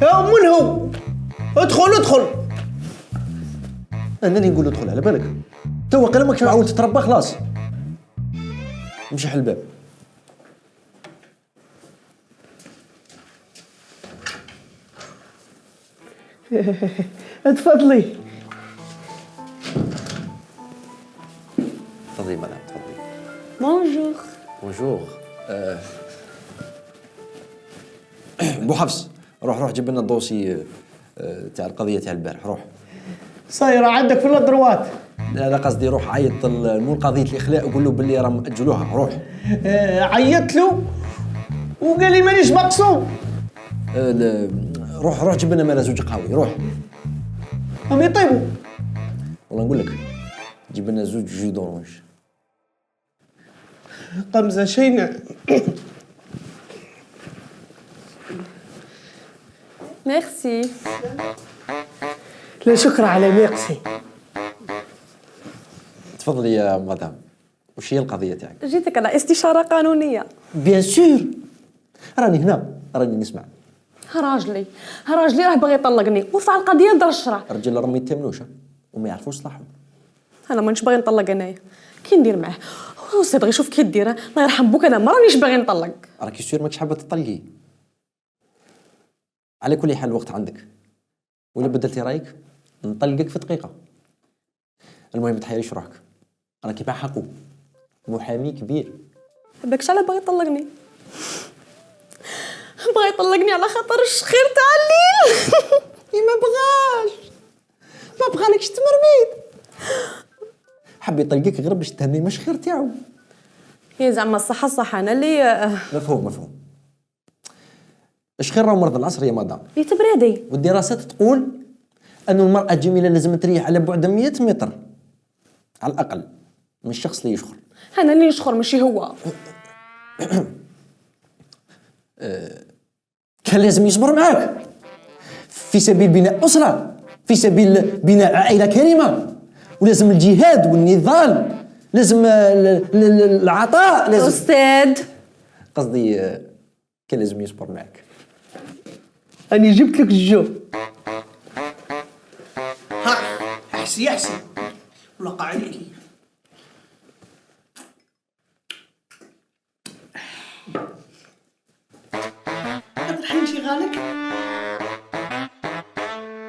يا من هو؟ ادخل. انني نقول ادخل على بالك. تو قال ماكش معول تتربى خلاص. مشي حل الباب. تفضلي. تفضلي مدام تفضلي. بونجور. بو حفص روح جيب لنا الدوسي تاع القضيه تاع البارح روح. صايره عندك في الادروات. لا قصدي روح عيط مول قضيه الاخلاء وقول له باللي راهم ماجلوها روح. عيطت له وقال لي مانيش مقصود. روح جيب لنا مال زوج قهوي روح. هم يطيبوا. والله نقول لك جيب لنا زوج جو دورونج. قمزه شينا. ميرسي. لا شكر على ميرسي. تفضلي يا مدام. وش هي القضية تاعك؟ جيتك على استشارة قانونية. بيان سور. راني هنا راني نسمع. راجلي راه باغي يطلقني ورفع القضية دار الشرع. الرجال راهم ما يتهمنوش وما يعرفوش صلاحهم. انا مانيش باغي نطلق انايا. كي ندير معاه؟ هو سي بغي يشوف كي دير. الله يرحم بوك انا ما رانيش باغي نطلق. راكي سور ماكش حابة تطلقي. على كل حال الوقت عندك. ولا بدلتي رايك نطلقك في دقيقة. المهم تحيريش روحك. راكي مع حقو. محامي كبير. هذاك شحال باغي يطلقني؟ بغا يطلقني على خاطر الشخير تاع الليل. ما بغالكش تمرميد. حب يطلقك غير باش تهني مش خير تاعو. يا زعما الصح انا اللي مفهوم. الشخير راه مرض العصر يا مدام. يتبرادي. والدراسات تقول أن المرأة الجميلة لازم تريح على بعد 100 متر على الأقل من الشخص اللي يشخر. انا اللي نشخر ماشي هو. كان لازم يصبر معاك في سبيل بناء أسرة، في سبيل بناء عائلة كريمة، ولازم الجهاد والنضال، لازم العطاء، لازم أستاذ قصدي كان لازم يصبر معاك. أنا جبت لك الجو. ها يحسي ولقى عليك. الحين شغالك؟